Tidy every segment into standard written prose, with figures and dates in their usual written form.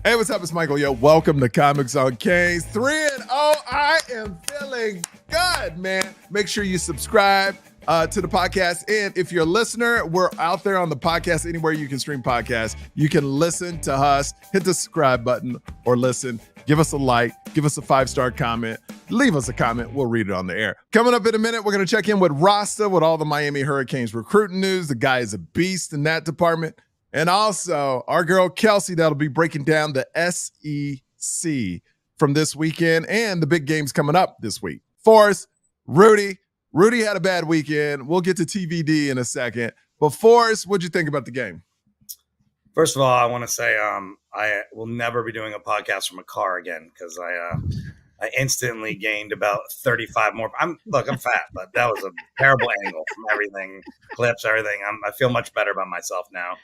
Hey, what's up? It's Michael. Yo, welcome to Comics on Canes 3-0. I am feeling good, man. Make sure you subscribe to the podcast. And if you're a listener, we're out there on the podcast, anywhere you can stream podcasts. You can listen to us, hit the subscribe button or listen. Give us a like, give us a 5-star comment, leave us a comment. We'll read it on the air. Coming up in a minute, we're going to check in with Rasta with all the Miami Hurricanes recruiting news. The guy is a beast in that department. And also our girl Kelsey, that'll be breaking down the SEC from this weekend and the big games coming up this week. Forrest, Rudy had a bad weekend. We'll get to TVD in a second. But Forrest, what'd you think about the game? First of all, I want to say I will never be doing a podcast from a car again because I instantly gained about 35 more. I'm fat, but that was a terrible angle from everything, clips, everything. I feel much better about myself now.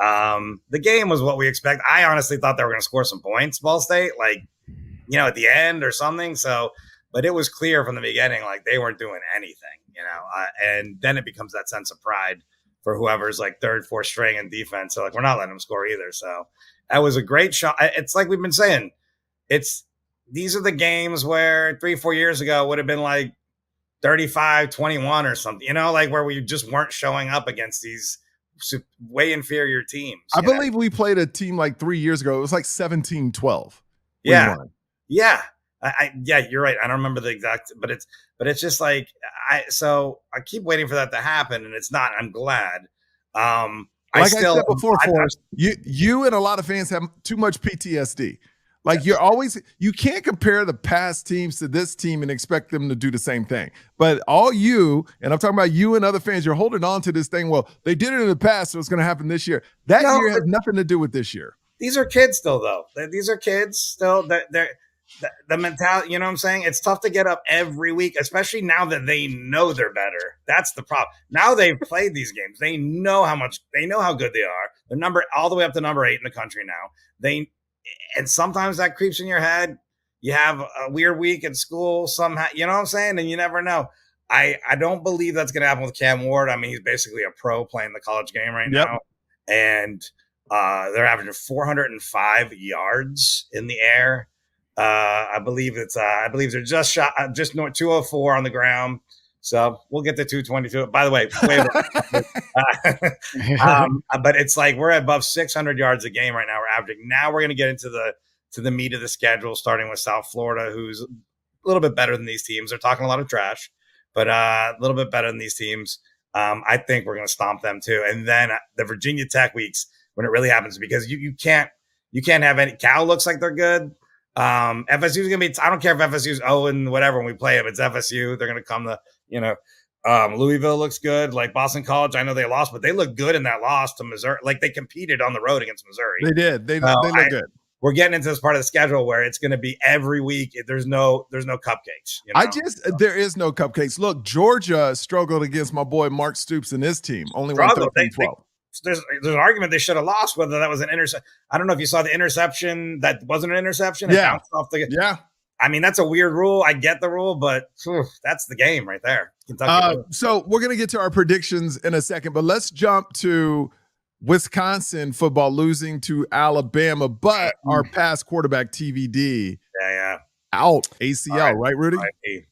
The game was what we expect. I honestly thought they were going to score some points, Ball State, at the end or something. So, but it was clear from the beginning, they weren't doing anything, and then it becomes that sense of pride for whoever's third, fourth string in defense. So we're not letting them score either. So that was a great shot. It's like we've been saying, these are the games where 3-4 years ago would have been 35-21 or something, where we just weren't showing up against these way inferior teams. I believe we played a team 3 years ago. It was 17-12. Yeah. Yeah. Yeah, you're right. I don't remember the exact, but it's just so I keep waiting for that to happen and it's not. I'm glad. I said before, Forrest, you and a lot of fans have too much PTSD. You can't compare the past teams to this team and expect them to do the same thing. But all you, and I'm talking about you and other fans, you're holding on to this thing. Well, they did it in the past, so it's going to happen this year. That year has nothing to do with this year. These are kids still, though. These are kids still. They're the mentality, you know what I'm saying? It's tough to get up every week, especially now that they know they're better. That's the problem. Now they've played these games. They know how good they are. They're all the way up to number 8 in the country now. And sometimes that creeps in your head. You have a weird week at school somehow, you know what I'm saying? And you never know. I don't believe that's going to happen with Cam Ward. I mean, he's basically a pro playing the college game right now. And they're averaging 405 yards in the air. I believe they're just north 204 on the ground. So we'll get to 222. By the way, but it's we're above 600 yards a game right now. We're averaging. Now we're going to get into the meat of the schedule, starting with South Florida, who's a little bit better than these teams. They're talking a lot of trash, but a little bit better than these teams. I think we're going to stomp them too. And then the Virginia Tech weeks when it really happens, because you can't have any. Cal looks like they're good. FSU is going to be, I don't care if FSU is 0 and whatever when we play them. It's FSU. They're going to come Louisville looks good. Boston College, I know they lost, but they look good in that loss to Missouri. They competed on the road against Missouri. They did. They look good. We're getting into this part of the schedule where it's going to be every week. There's no cupcakes. There is no cupcakes. Look, Georgia struggled against my boy Mark Stoops and his team. Only won 13-12. There's an argument they should have lost, whether that was an interception. I don't know if you saw the interception that wasn't an interception. It bounced off I mean, that's a weird rule. I get the rule, but that's the game right there. Kentucky. So we're going to get to our predictions in a second, but let's jump to Wisconsin football losing to Alabama, but our past quarterback TVD. Yeah. Out ACL, right, Rudy?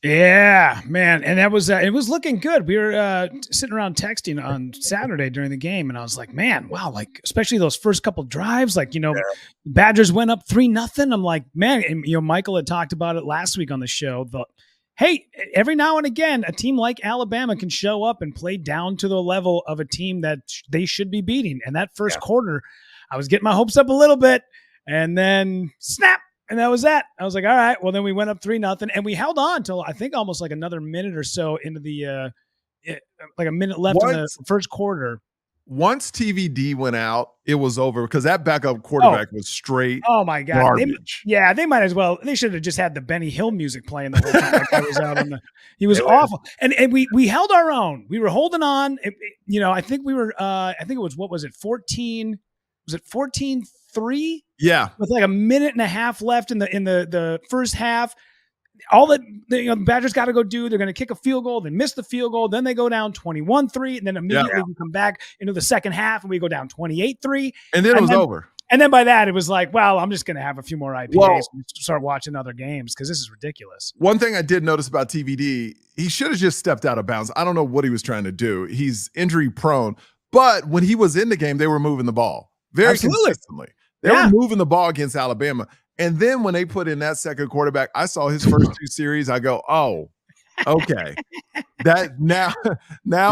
Yeah, man. And that was it was looking good. We were sitting around texting on Saturday during the game, and I was like, man, wow, especially those first couple drives, Badgers went up 3-0. I'm like, man, and Michael had talked about it last week on the show. Hey, every now and again, a team like Alabama can show up and play down to the level of a team that they should be beating. And that first quarter, I was getting my hopes up a little bit, and then snap. And that was that. I was like, all right, well, then we went up 3-0 and we held on till I think almost another minute or so into the a minute left in the first quarter. Once TVD went out, it was over because that backup quarterback was straight. Oh my God. Garbage. They might as well. They should have just had the Benny Hill music playing the whole time. I was out he was awful. And we held our own. We were holding on. I think we were, I think it was, what was it? 14, was it 14-3? Yeah. With a minute and a half left in the first half. All that the Badgers got to go do, they're going to kick a field goal, they miss the field goal, then they go down 21-3, and then immediately we come back into the second half and we go down 28-3. And then it was over. And then by that, it was like, well, I'm just going to have a few more IPAs and start watching other games because this is ridiculous. One thing I did notice about TVD, he should have just stepped out of bounds. I don't know what he was trying to do. He's injury prone, but when he was in the game, they were moving the ball very consistently. They were moving the ball against Alabama. And then when they put in that second quarterback, I saw his first 2 series. I go, oh, okay. That now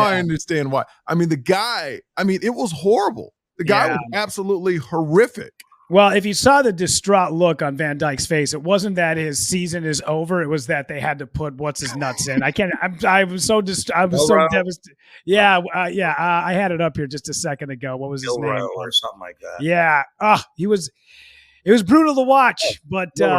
I understand why. I mean, the guy, it was horrible. The guy was absolutely horrific. Well, if you saw the distraught look on Van Dyke's face, it wasn't that his season is over. It was that they had to put what's his nuts in. I was so devastated. Yeah. I had it up here just a second ago. What was his name? Or something like that. Yeah. It was brutal to watch, but that's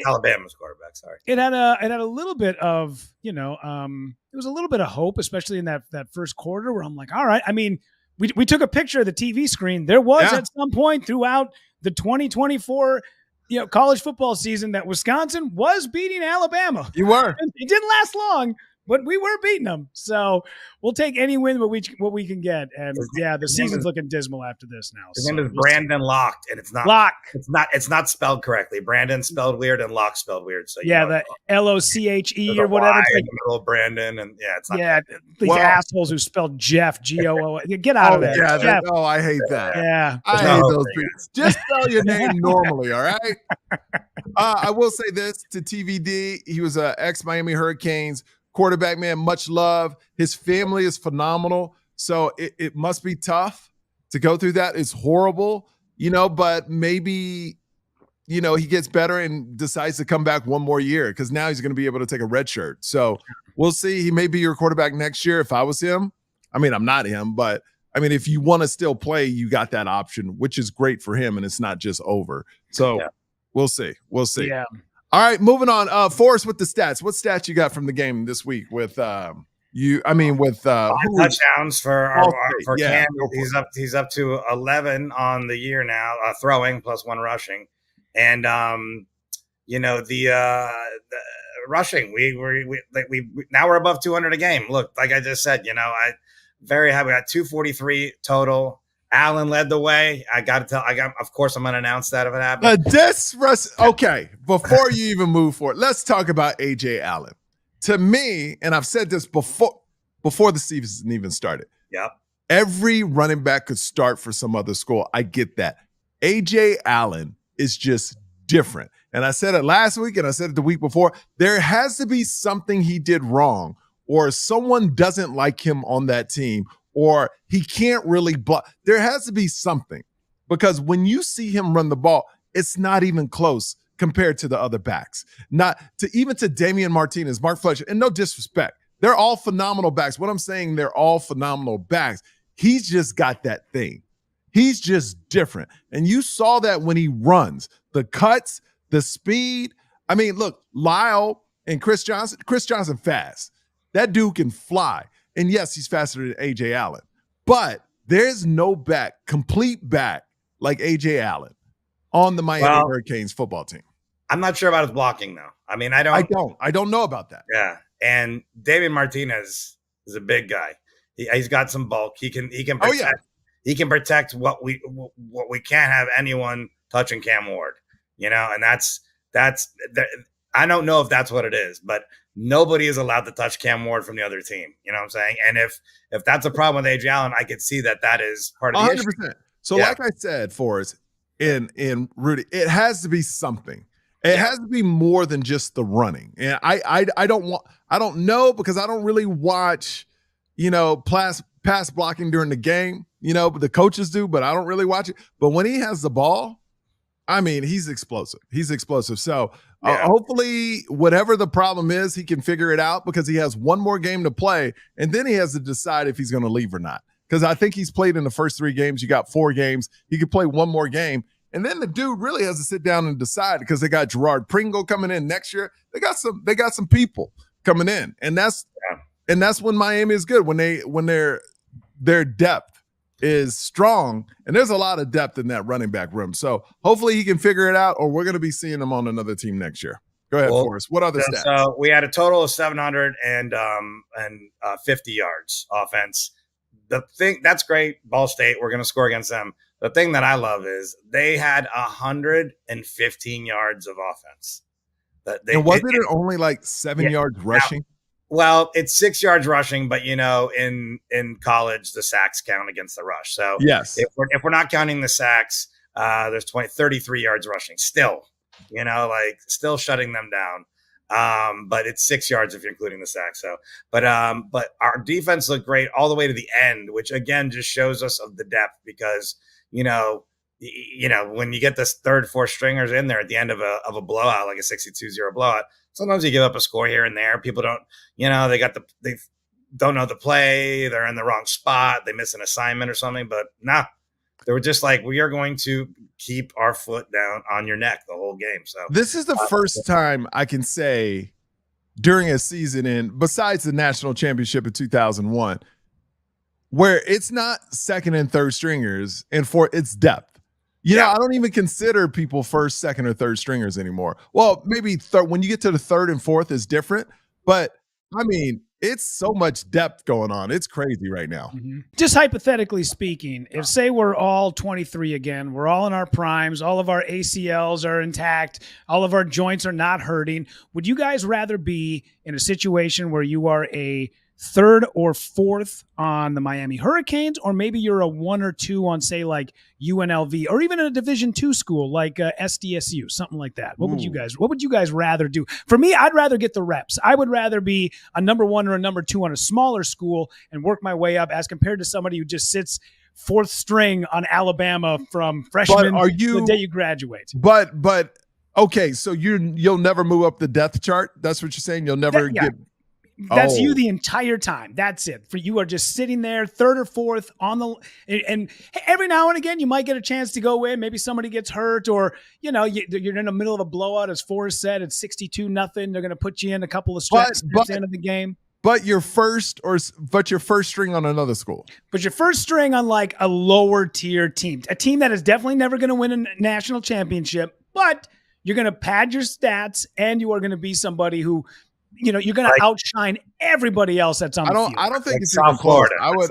Alabama's quarterback. Sorry. It had a little bit of, it was a little bit of hope, especially in that first quarter where I'm like, all right. I mean, we took a picture of the TV screen. There was at some point throughout the 2024 college football season that Wisconsin was beating Alabama. You were. It didn't last long, but we were beating them. So we'll take any win what we can get. And the season's looking dismal after this now. His name is Brandon Locke, and it's not Locke. It's not spelled correctly. Brandon spelled weird and Locke spelled weird. So the LOCHE or whatever. In the middle of Brandon, and it's not. Yeah, these assholes who spelled Jeff GOO. Get out of there. Yeah, I hate that. Yeah, I hate those people. Just spell your name normally, all right? I will say this to TVD. He was an ex-Miami Hurricanes quarterback, man. Much love. His family is phenomenal. So it must be tough to go through that. It's horrible, but maybe, he gets better and decides to come back one more year because now he's going to be able to take a red shirt. So we'll see. He may be your quarterback next year if I was him. I mean, I'm not him, but if you want to still play, you got that option, which is great for him, and it's not just over. So we'll see. We'll see. Yeah. All right, moving on. Forrest with the stats. What stats you got from the game this week with touchdowns for Cam. He's up to 11 on the year now, throwing plus 1 rushing, and the rushing. We now we're above 200 a game. Look, like I just said, I very happy. We got 243 total. Allen led the way. Of course, I'm going to announce that if it happens. Okay, before you even move forward, let's talk about A.J. Allen. To me, and I've said this before the season even started. Yep. Every running back could start for some other school. I get that. A.J. Allen is just different. And I said it last week and I said it the week before. There has to be something he did wrong or someone doesn't like him on that team or he can't really block. There has to be something because when you see him run the ball, it's not even close compared to the other backs. Not to even to Damian Martinez, Mark Fletcher, and no disrespect. They're all phenomenal backs. What I'm saying, they're all phenomenal backs. He's just got that thing. He's just different. And you saw that when he runs. The cuts, the speed. I mean, look, Lyle and Chris Johnson fast. That dude can fly. And yes, he's faster than A.J. Allen. But there's no complete back like A.J. Allen on the Miami Hurricanes football team. I'm not sure about his blocking, though. I mean, I don't know about that. Yeah. And David Martinez is a big guy. He's got some bulk. He can protect. Oh, yeah. He can protect what we can't have anyone touching Cam Ward. And that's I don't know if that's what it is, but nobody is allowed to touch Cam Ward from the other team. You know what I'm saying? And if that's a problem with A.J. Allen, I could see that is part of the 100%. Issue. So like I said, Forrest, in Rudy, it has to be something. It has to be more than just the running. And I don't know because I don't really watch, pass blocking during the game, but the coaches do, but I don't really watch it. But when he has the ball, I mean, he's explosive. So hopefully whatever the problem is, he can figure it out because he has one more game to play. And then he has to decide if he's going to leave or not. Because I think he's played in the first 3 games. You got 4 games. He could play one more game. And then the dude really has to sit down and decide because they got Gerard Pringle coming in next year. They got some people coming in. And that's when Miami is good, when their depth is strong. And there's a lot of depth in that running back room. So hopefully he can figure it out or we're going to be seeing him on another team next year. Go ahead, Forrest. What other stats? So we had a total of 750 yards offense. That's great. Ball State, we're going to score against them. the thing that I love is they had 115 yards of offense. And wasn't it only like 7 yards rushing? Well, it's 6 yards rushing, but in college the sacks count against the rush. So yes, if we're not counting the sacks, there's 33 yards rushing still. Still shutting them down. But it's 6 yards if you're including the sack. So, but our defense looked great all the way to the end, which again just shows us of the depth because when you get this third, fourth stringers in there at the end of a blowout, like a 62-0 blowout, sometimes you give up a score here and there. People don't, they don't know the play. They're in the wrong spot. They miss an assignment or something, but nah, they were just like, we are going to keep our foot down on your neck the whole game. So this is the first time I can say during a season besides the national championship in 2001, where it's not second and third stringers and it's depth. I don't even consider people first, second, or third stringers anymore. Well, maybe when you get to the third and fourth is different, but I mean, it's so much depth going on. It's crazy right now. Mm-hmm. Just hypothetically speaking, if say we're all 23 again, we're all in our primes, all of our ACLs are intact, all of our joints are not hurting, would you guys rather be in a situation where you are a third or fourth on the Miami Hurricanes, or maybe you're a 1 or 2 on, say, like UNLV, or even a Division II school like SDSU, something like that? What would you guys rather do? For me, I'd rather get the reps. I would rather be a number 1 or a number 2 on a smaller school and work my way up, as compared to somebody who just sits fourth string on Alabama from freshman to the day you graduate. But okay, so you'll never move up the depth chart. That's what you're saying. You'll never get. That's you the entire time. That's it. For you are just sitting there, third or fourth on and every now and again you might get a chance to go in. Maybe somebody gets hurt, or you're in the middle of a blowout. As Forrest said, it's 62-0. They're going to put you in a couple of stretches at the end of the game. But your first string on another school. But your first string on like a lower tier team, a team that is definitely never going to win a national championship, but you're going to pad your stats and you are going to be somebody who, you're going to outshine everybody else that's on the field. I don't think it's even close. I would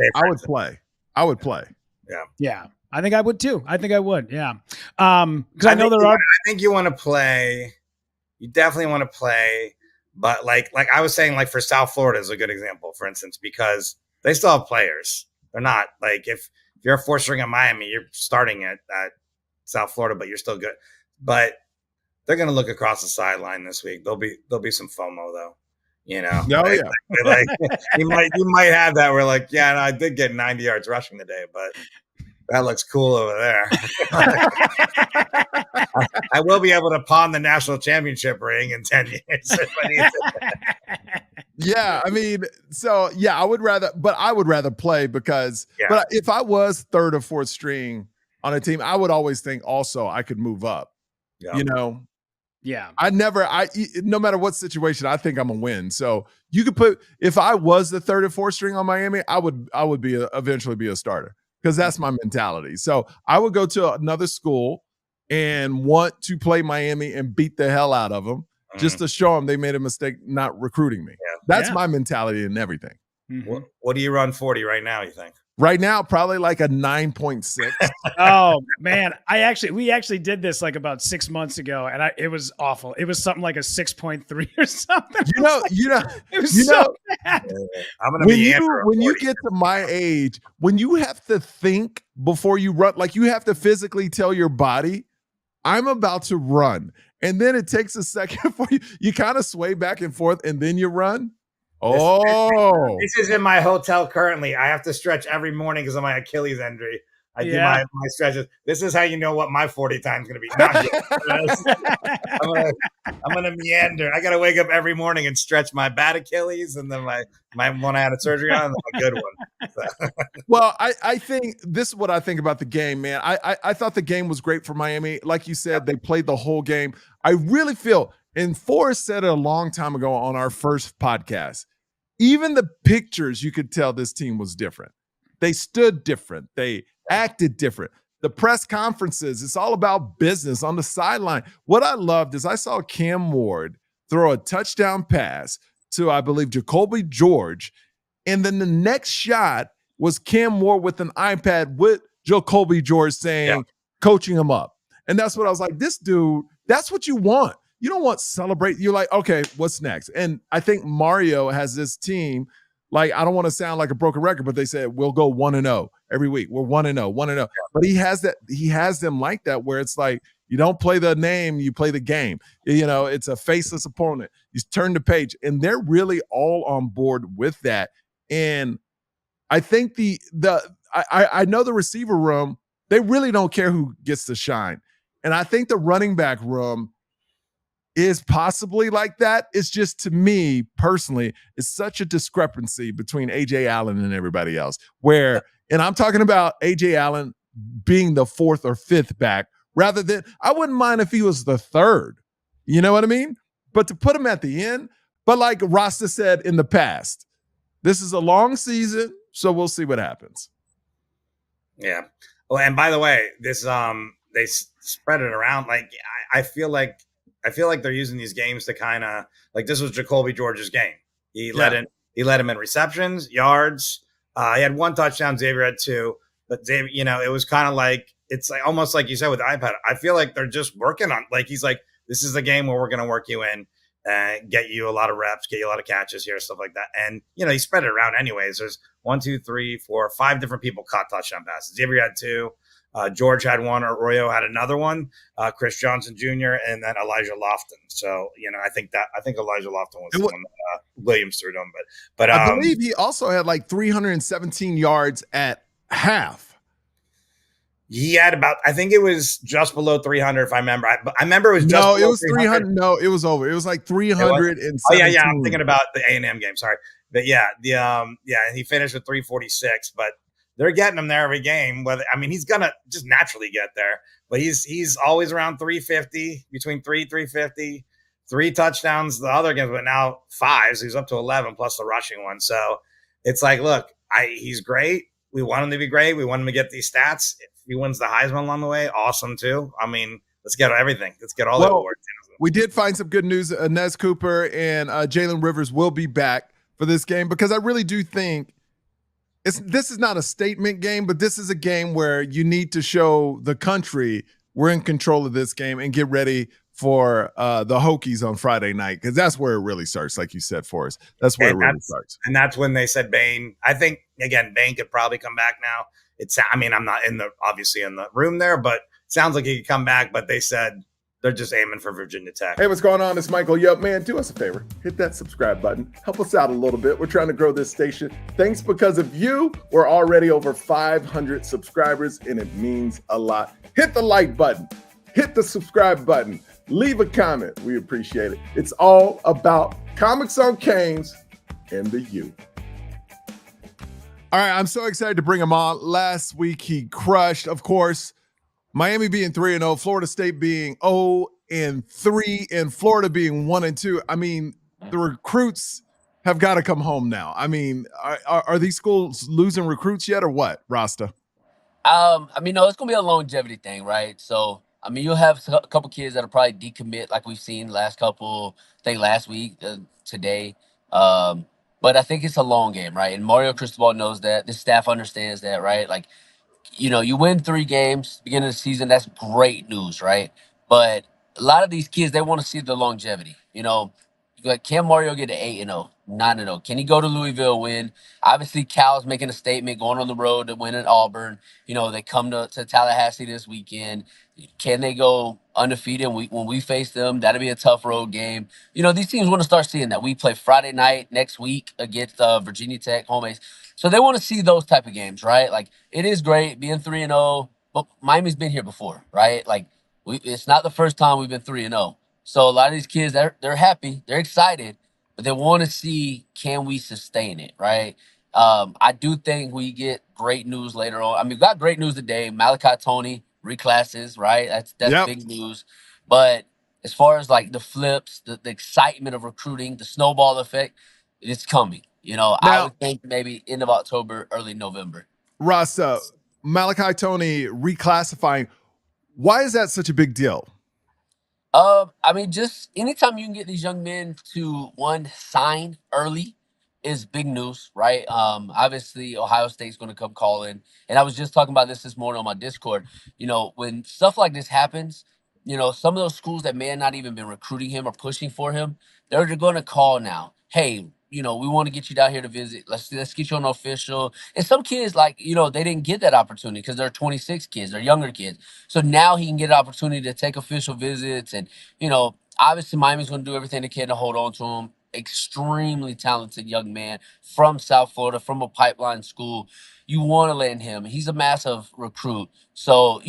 play. Yeah. I think I would too. I think I would. Yeah. Because I know I think you want to play. You definitely want to play. But like I was saying, like for South Florida is a good example, for instance, because they still have players. They're not like if you're a fourth string at Miami, you're starting at South Florida, but you're still good. But they're going to look across the sideline this week. There'll be some FOMO though, you might have that where like, yeah, no, I did get 90 yards rushing today, but that looks cool over there. I will be able to pawn the national championship ring in 10 years if I need to. Yeah, I mean, so yeah, I would rather play because, but if I was third or fourth string on a team, I would always think also I could move up. Yeah. Yeah. No matter what situation, I think I'm gonna win. So you could if I was the third or fourth string on Miami, I would eventually be a starter because that's my mentality. So I would go to another school and want to play Miami and beat the hell out of them just to show them they made a mistake not recruiting me. Yeah. That's my mentality and everything. Mm-hmm. What do you run 40 right now, you think? Right now, probably like a 9.6. Oh man, we actually did this like about 6 months ago, and it was awful. It was something like a 6.3 or something. It was so bad. I'm gonna when you get to my age, when you have to think before you run, like you have to physically tell your body, I'm about to run, and then it takes a second for you kind of sway back and forth, and then you run. This is in my hotel currently. I have to stretch every morning because of my Achilles injury. I do my stretches. This is how you know what my 40 time is going to be. Not good. I'm gonna meander. I got to wake up every morning and stretch my bad Achilles, and then my one I had a surgery on, and then my good one. So. Well, I think this is what I think about the game, man. I thought the game was great for Miami. Like you said, they played the whole game. I really feel, and Forrest said it a long time ago on our first podcast, even the pictures, you could tell this team was different. They stood different. They acted different. The press conferences, it's all about business on the sideline. What I loved is I saw Cam Ward throw a touchdown pass to, I believe, Jacoby George. And then the next shot was Cam Ward with an iPad with Jacoby George saying, coaching him up. And that's what I was like, this dude, that's what you want. You don't want to celebrate. You're like, okay, what's next? And I think Mario has this team. Like, I don't want to sound like a broken record, but they said we'll go 1-0 every week. We're 1-0, 1-0. But he has that. He has them like that, where it's like you don't play the name, you play the game. You know, it's a faceless opponent. You turn the page, and they're really all on board with that. And I think I know the receiver room, they really don't care who gets to shine. And I think the running back room is possibly like that. It's just, to me personally, it's such a discrepancy between AJ Allen and everybody else, where, and I'm talking about AJ Allen being the 4th or 5th back rather than, I wouldn't mind if he was the 3rd. You know what I mean? But to put him at the end, but like Rasta said in the past, this is a long season, so we'll see what happens. Yeah. Well, and by the way, this they spread it around. Like I feel like they're using these games to kind of, like, this was Jacoby George's game. He led him in receptions, yards. He had 1 touchdown. Xavier had 2. But Xavier, you know, it was kind of like, it's like almost like you said with the iPad. I feel like they're just working on, like, he's like, this is the game where we're going to work you in, get you a lot of reps, get you a lot of catches here, stuff like that. And, you know, he spread it around anyways. There's 1, 2, 3, 4, 5 different people caught touchdown passes. Xavier had 2. George had 1, Arroyo had another one, Chris Johnson Jr., and then Elijah Lofton. So, you know, I think Elijah Lofton was the one that Williams threw to him. But I believe he also had like 317 yards at half. He had about, I think it was just below 300, if I remember. I remember it was just no, it was 300. No, it was over. It was like 317. Oh yeah, I'm thinking about the A&M game. Sorry, but yeah, he finished with 346. But they're getting him there every game. Whether, I mean, he's gonna just naturally get there, but he's always around 350, between 350, 3 touchdowns the other games, but now 5. So he's up to 11 plus the rushing one. So it's like, look, he's great. We want him to be great. We want him to get these stats. If he wins the Heisman along the way, awesome too. I mean, let's get everything. Let's get all the awards. We did find some good news. Nez Cooper and Jalen Rivers will be back for this game, because I really do think this is not a statement game, but this is a game where you need to show the country we're in control of this game and get ready for the Hokies on Friday night, because that's where it really starts, like you said, Forrest. That's where it really starts. And that's when they said Bain. I think, again, Bain could probably come back now. I mean, I'm not obviously in the room there, but it sounds like he could come back. But they said they're just aiming for Virginia Tech. Hey, what's going on? It's Michael. Yo, man, do us a favor. Hit that subscribe button. Help us out a little bit. We're trying to grow this station. Thanks, because of you, we're already over 500 subscribers, and it means a lot. Hit the like button. Hit the subscribe button. Leave a comment. We appreciate it. It's all about Comics on Canes and the U. All right, I'm so excited to bring him on. Last week, he crushed, of course, Miami being 3-0, Florida State being 0-3, and Florida being 1-2. I mean, the recruits have got to come home now. I mean, are these schools losing recruits yet, or what, Rasta? I mean, no, it's going to be a longevity thing, right? So, I mean, you'll have a couple kids that'll probably decommit, like we've seen last week, today. But I think it's a long game, right? And Mario Cristobal knows that. The staff understands that, right? Like, you know, you win 3 games beginning of the season. That's great news, right? But a lot of these kids, they want to see the longevity. You know, like, can Mario get to 8-0, 9-0? Can he go to Louisville, win? Obviously, Cal's making a statement, going on the road to win at Auburn. You know, they come to Tallahassee this weekend. Can they go undefeated when we face them? That'll be a tough road game. You know, these teams want to start seeing that. We play Friday night next week against Virginia Tech, home base. So they want to see those type of games, right? Like, it is great being 3-0, but Miami's been here before, right? Like, it's not the first time we've been 3-0. So a lot of these kids, they're happy, they're excited, but they want to see, can we sustain it, right? I do think we get great news later on. I mean, we got great news today. Malachi Toney reclasses, right? That's big news. But as far as like the flips, the excitement of recruiting, the snowball effect, it's coming. You know, now, I would think maybe end of October, early November. Rasta, Malachi Toney reclassifying. Why is that such a big deal? I mean, just anytime you can get these young men to, one, sign early, is big news, right? Obviously Ohio State's going to come calling, and I was just talking about this morning on my Discord. When stuff like this happens, some of those schools that may have not even been recruiting him or pushing for him, they're going to call now. Hey, we want to get you down here to visit. Let's get you on official. And some kids, like, they didn't get that opportunity because they're 26 kids, they're younger kids. So now he can get an opportunity to take official visits. And, obviously Miami's going to do everything they can to hold on to him. Extremely talented young man from South Florida, from a pipeline school. You want to land him. He's a massive recruit. So,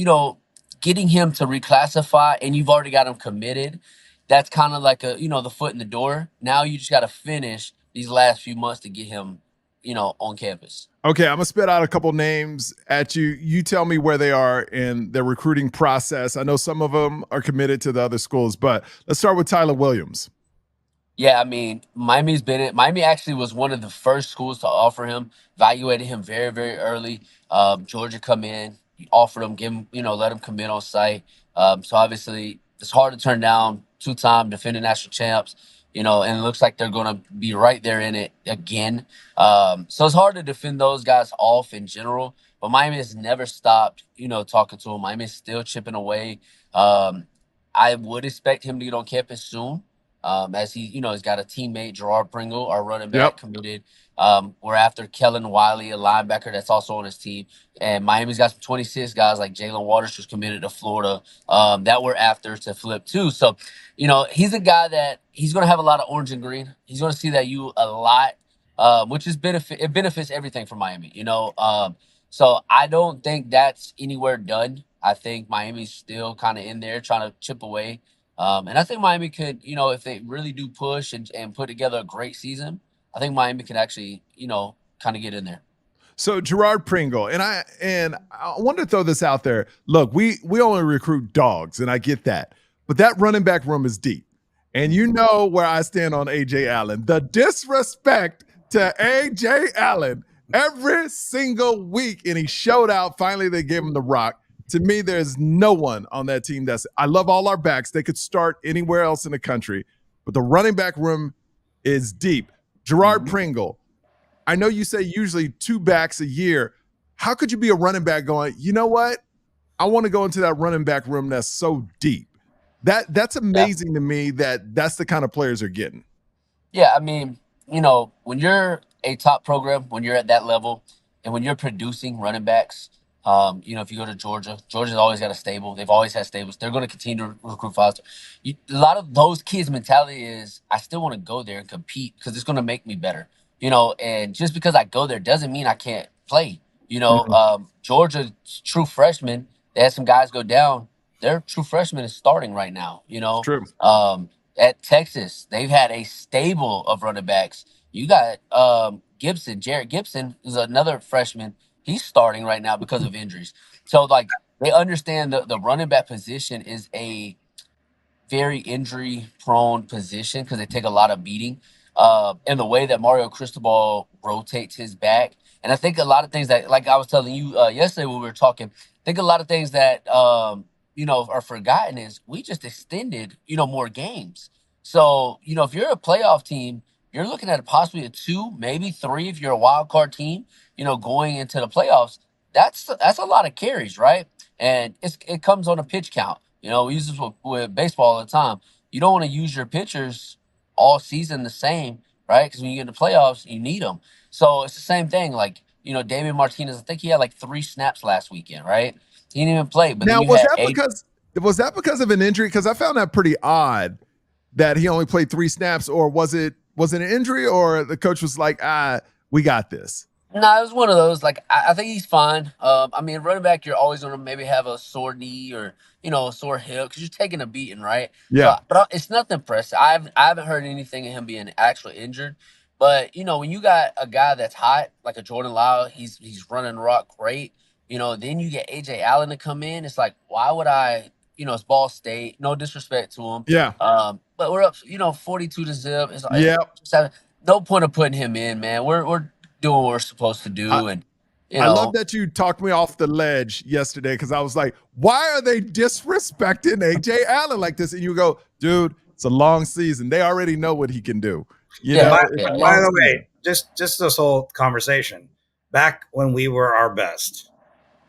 getting him to reclassify and you've already got him committed, that's kind of like the foot in the door. Now you just got to finish these last few months to get him, on campus. Okay, I'm gonna spit out a couple names at you. You tell me where they are in their recruiting process. I know some of them are committed to the other schools, but let's start with Tyler Williams. Yeah, I mean, Miami actually was one of the first schools to offer him, evaluated him very, very early. Georgia come in, offered him, give him, let him commit on site. So obviously it's hard to turn down, two-time defending national champs, and it looks like they're going to be right there in it again. So it's hard to defend those guys off in general, but Miami has never stopped, talking to him. Miami is still chipping away. I would expect him to get on campus soon. As he's got a teammate, Gerard Pringle, our running back, committed. We're after Kellen Wiley, a linebacker that's also on his team. And Miami's got some 26 guys like Jalen Waters, who's committed to Florida, that we're after to flip too. So, he's a guy that he's going to have a lot of orange and green. He's going to see that U a lot, which is it benefits everything for Miami, So I don't think that's anywhere done. I think Miami's still kind of in there trying to chip away. And I think Miami could, if they really do push and put together a great season, I think Miami could actually, kind of get in there. So Gerard Pringle, and I want to throw this out there. Look, we only recruit dogs, and I get that. But that running back room is deep. And you know where I stand on A.J. Allen. The disrespect to A.J. Allen every single week, and he showed out. Finally, they gave him the rock. To me, there's no one on that team I love all our backs. They could start anywhere else in the country, but the running back room is deep. Gerard Pringle, I know you say usually 2 backs a year. How could you be a running back going, you know what? I want to go into that running back room that's so deep. That's amazing to me that's the kind of players they're getting. Yeah, I mean, when you're a top program, when you're at that level, and when you're producing running backs, if you go to Georgia's always got a stable. They've always had stables. They're going to continue to recruit faster. A lot of those kids' mentality is, I still want to go there and compete because it's going to make me better. And just because I go there doesn't mean I can't play. Georgia's true freshmen, they had some guys go down. Their true freshman is starting right now. True. At Texas, they've had a stable of running backs. You got Gibson, Jarrett Gibson is another freshman. He's starting right now because of injuries. So, they understand the running back position is a very injury-prone position because they take a lot of beating. And the way that Mario Cristobal rotates his back. And I think a lot of things that, like I was telling you yesterday when we were talking, I think a lot of things that, are forgotten is we just extended, more games. So, if you're a playoff team, you're looking at possibly a 2, maybe 3 if you're a wild card team, going into the playoffs. That's a lot of carries, right? And it comes on a pitch count. We use this with baseball all the time. You don't want to use your pitchers all season the same, right? Because when you get in the playoffs, you need them. So it's the same thing. Like, Damian Martinez, I think he had 3 snaps last weekend, right? He didn't even play. But now, was that because of an injury? Because I found that pretty odd that he only played 3 snaps, or was it an injury, or the coach was like, we got this? No, it was one of those. I think he's fine. I mean, running back, you're always going to maybe have a sore knee or, a sore hip because you're taking a beating, right? Yeah. So, but it's nothing impressive. I haven't heard anything of him being actually injured. But, when you got a guy that's hot, like a Jordan Lyle, he's running rock great. Then you get A.J. Allen to come in. It's like, why would I, it's Ball State. No disrespect to him. Yeah. But we're up, 42-0. It's like, yeah. No point of putting him in, man. We're doing what we're supposed to do. I love that you talked me off the ledge yesterday because I was like, why are they disrespecting A.J. Allen like this? And you go, dude, it's a long season. They already know what he can do. By the way, just this whole conversation back when we were our best.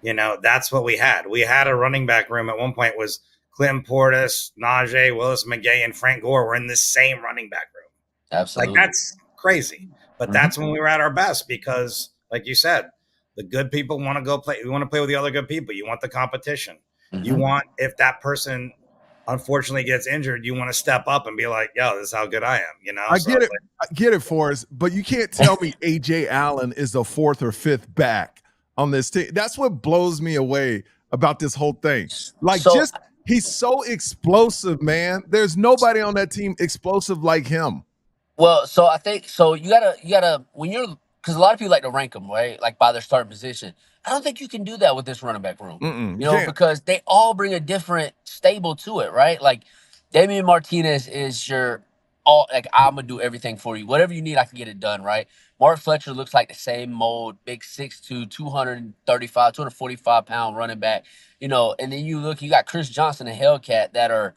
That's what we had. We had a running back room at one point was Clinton Portis, Najee, Willis McGay, and Frank Gore were in the same running back room. Absolutely. Like, that's crazy. But that's when we were at our best because, like you said, the good people want to go play. We want to play with the other good people. You want the competition. You want, if that person unfortunately gets injured, you want to step up and be like, yo, this is how good I am. I get it. I get it, Forrest. But you can't tell me AJ Allen is the fourth or fifth back on this team. That's what blows me away about this whole thing. Like, he's so explosive, man. There's nobody on that team explosive like him. Well, so I think you gotta when you're because a lot of people like to rank them, right? Like by their starting position. I don't think you can do that with this running back room. Because they all bring a different stable to it, right? Like Damian Martinez is your all like I'm gonna do everything for you. Whatever you need, I can get it done, right? Mark Fletcher looks like the same mold, big 6'2", 235, 245-pound running back. And then you got Chris Johnson and Hellcat that are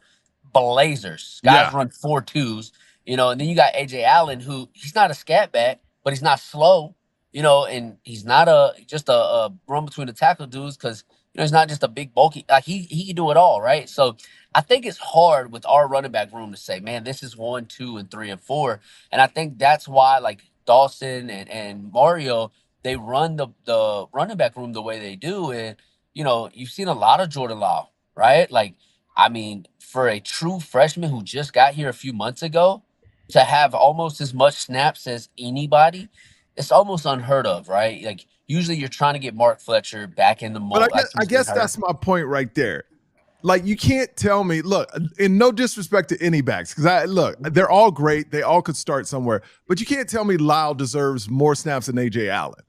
blazers. Guys run 4.2s. And then you got AJ Allen, who he's not a scat back, but he's not slow, and he's not just a run between the tackle dudes because he's not just a big bulky. Like he can do it all, right? So I think it's hard with our running back room to say, man, this is 1, 2, and 3 and 4, and I think that's why like Dawson and Mario they run the running back room the way they do, and you've seen a lot of Jordan Love, right? Like I mean, for a true freshman who just got here a few months ago to have almost as much snaps as anybody, it's almost unheard of, right? Like usually you're trying to get Mark Fletcher back in the mold. But I guess that's my point right there. Like you can't tell me, look, in no disrespect to any backs, because they're all great. They all could start somewhere. But you can't tell me Lyle deserves more snaps than AJ Allen.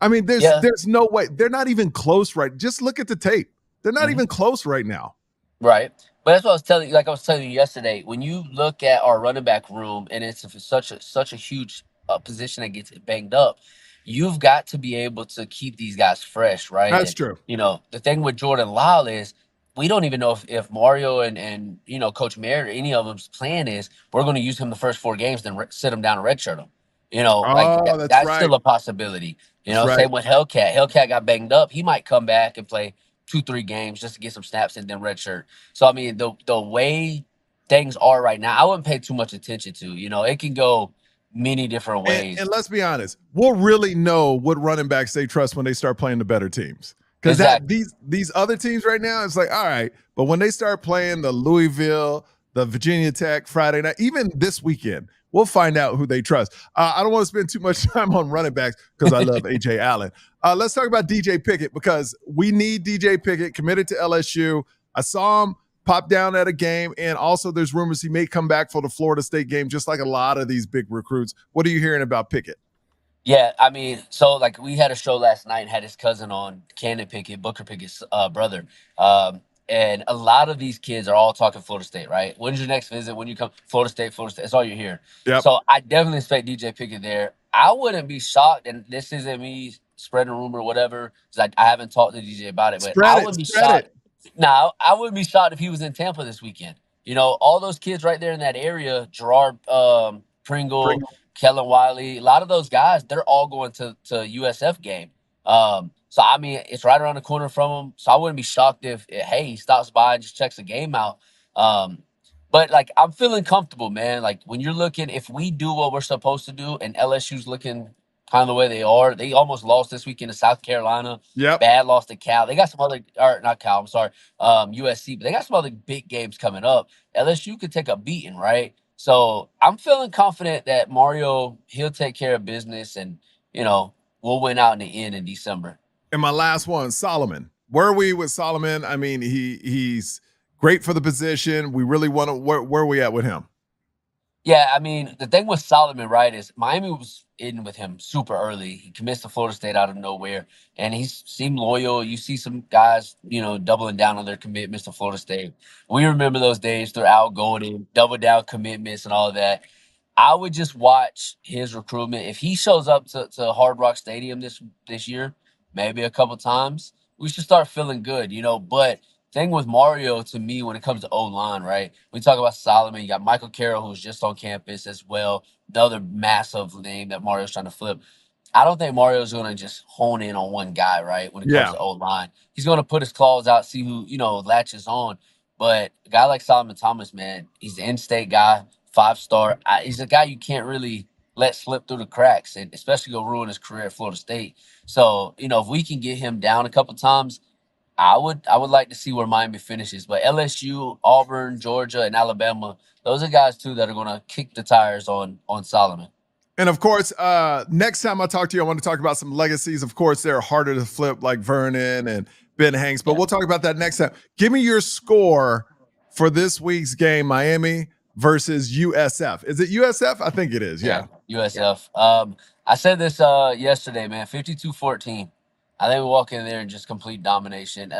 I mean, there's no way. They're not even close right. Just look at the tape. They're not even close right now. Right. But that's what I was telling you. Like I was telling you yesterday, when you look at our running back room, and it's such a huge position that gets banged up, you've got to be able to keep these guys fresh, right? That's true. The thing with Jordan Lyle is we don't even know if Mario and Coach Merritt or any of them's plan is we're going to use him the first 4 games, then sit him down and redshirt him. That's right. Still a possibility. Same with Hellcat. Hellcat got banged up. He might come back and play 2-3 games just to get some snaps and then redshirt. So I mean, the way things are right now, I wouldn't pay too much attention to. It can go many different ways. And let's be honest, we'll really know what running backs they trust when they start playing the better teams. Because these other teams right now, it's like, all right, but when they start playing the Louisville, the Virginia Tech Friday night, even this weekend, we'll find out who they trust. I don't want to spend too much time on running backs because I love AJ Allen. Let's talk about DJ Pickett because we need DJ Pickett committed to LSU. I saw him pop down at a game, and also there's rumors he may come back for the Florida State game, just like a lot of these big recruits. What are you hearing about Pickett? Yeah, I mean, so like we had a show last night and had his cousin on, Cannon Pickett, Booker Pickett's brother. And a lot of these kids are all talking Florida State, right? When's your next visit? When you come, Florida State, that's all you're hearing. Yep. So I definitely expect DJ Pickett there. I wouldn't be shocked, and this isn't me spreading a rumor or whatever, because I haven't talked to DJ about it, but I wouldn't be shocked. No, I wouldn't be shocked if he was in Tampa this weekend. All those kids right there in that area, Gerard Pringle, Kellen Wiley, a lot of those guys, they're all going to USF game. So, I mean, it's right around the corner from him. So I wouldn't be shocked if he stops by and just checks the game out. But, like, I'm feeling comfortable, man. Like, when you're looking, if we do what we're supposed to do and LSU's looking kind of the way they are, they almost lost this weekend to South Carolina. Yep. Bad loss to Cal. They got some other, or not Cal, I'm sorry, USC. But they got some other big games coming up. LSU could take a beating, right? So I'm feeling confident that Mario, he'll take care of business and, we'll win out in the end in December. And my last one, Solomon. Where are we with Solomon? I mean, he's great for the position. We really want to, where are we at with him? Yeah, I mean, the thing with Solomon, right, is Miami was in with him super early. He commits to Florida State out of nowhere, and he seemed loyal. You see some guys, doubling down on their commitments to Florida State. We remember those days through Al Golden, double down commitments and all of that. I would just watch his recruitment. If he shows up to Hard Rock Stadium this year, maybe a couple times, we should start feeling good, But thing with Mario, to me, when it comes to O-line, right? We talk about Solomon. You got Michael Carroll, who's just on campus as well. Another massive name that Mario's trying to flip. I don't think Mario's going to just hone in on one guy, right? When it comes Yeah. to O-line, he's going to put his claws out, see who, latches on. But a guy like Solomon Thomas, man, he's the in-state guy, 5-star. He's a guy you can't really let slip through the cracks, and especially go ruin his career at Florida State. So, if we can get him down a couple times, I would like to see where Miami finishes. But LSU, Auburn, Georgia, and Alabama, those are guys too that are going to kick the tires on Solomon. And of course, next time I talk to you, I want to talk about some legacies. Of course, they're harder to flip, like Vernon and Ben Hanks, but we'll talk about that next time. Give me your score for this week's game, Miami versus USF. Is it USF? I think it is. Yeah. USF. I said this yesterday, man, 52-14. I think we walk in there and just complete domination.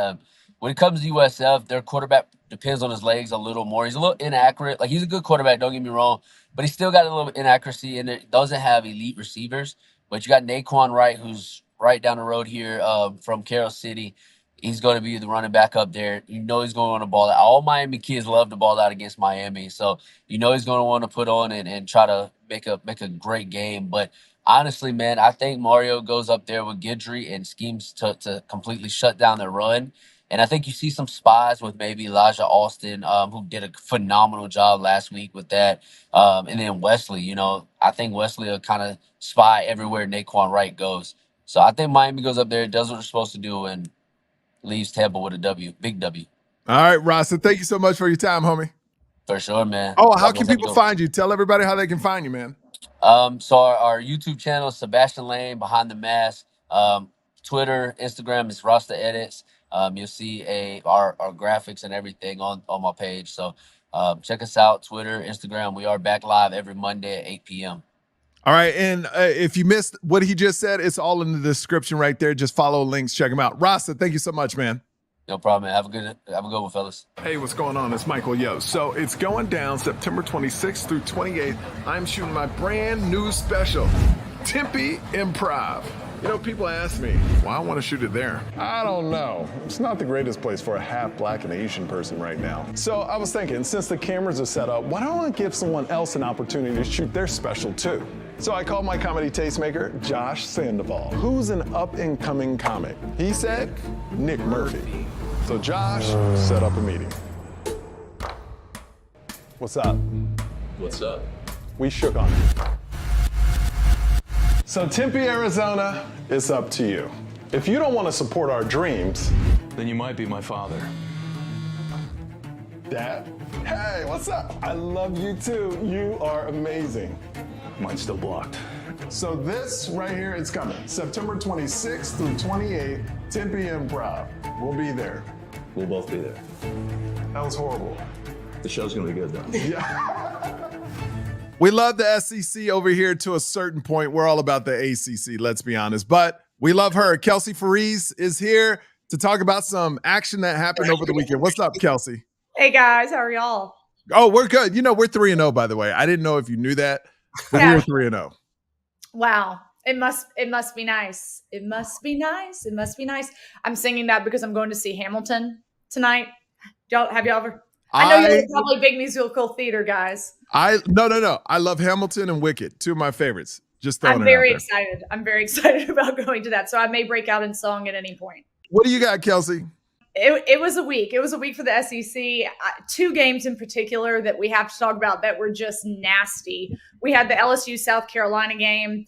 When it comes to USF, their quarterback depends on his legs a little more. He's a little inaccurate. Like, he's a good quarterback, don't get me wrong, but he's still got a little inaccuracy, and it doesn't have elite receivers. But you got Naquan Wright, who's right down the road here from Carroll City. He's going to be the running back up there. He's going to want to ball out. All Miami kids love to ball out against Miami. So, he's going to want to put on and try to make a great game. But honestly, man, I think Mario goes up there with Guidry and schemes to completely shut down the run. And I think you see some spies with maybe Elijah Austin, who did a phenomenal job last week with that. And then Wesley, I think Wesley will kind of spy everywhere Naquan Wright goes. So I think Miami goes up there, does what they're supposed to do, and leaves Tampa with a W, big W. All right, Rasta, thank you so much for your time, homie. For sure, man. Oh, how can people find you? Tell everybody how they can find you, man. So our YouTube channel, Sebastian Lane, Behind the Mask. Twitter, Instagram is Rasta Edits. You'll see our graphics and everything on my page. So check us out, Twitter, Instagram. We are back live every Monday at 8 p.m. All right, and if you missed what he just said, it's all in the description right there. Just follow links, check them out. Rasta, thank you so much, man. No problem, man. Have a good one, fellas. Hey, what's going on? It's Michael Yo. So it's going down September 26th through 28th. I'm shooting my brand new special, Tempe Improv. People ask me, why I want to shoot it there. I don't know. It's not the greatest place for a half black and Asian person right now. So I was thinking, since the cameras are set up, why don't I give someone else an opportunity to shoot their special too? So I called my comedy tastemaker, Josh Sandoval, who's an up-and-coming comic. He said, Nick Murphy. So Josh set up a meeting. What's up? What's up? We shook on it. So Tempe, Arizona, it's up to you. If you don't want to support our dreams, Then you might be my father. Dad, hey, what's up? I love you too. You are amazing. Mine's still blocked. So this right here is coming. September 26th through 28th, Tempe Improv. We'll be there. We'll both be there. That was horrible. The show's gonna be good though. Yeah. We love the SEC over here to a certain point. We're all about the ACC, let's be honest. But we love her. Kelsey Farese is here to talk about some action that happened over the weekend. What's up, Kelsey? Hey, guys. How are y'all? Oh, we're good. We're 3-0, by the way. I didn't know if you knew that, but Yeah. we were 3-0. Wow. It must be nice. It must be nice. It must be nice. I'm singing that because I'm going to see Hamilton tonight. Have y'all ever? I know you're probably big musical theater guys. No. I love Hamilton and Wicked, two of my favorites. Just throwing I'm very excited. I'm very excited about going to that. So I may break out in song at any point. What do you got, Kelsey? It was a week. It was a week for the SEC. Two games in particular that we have to talk about that were just nasty. We had the LSU South Carolina game.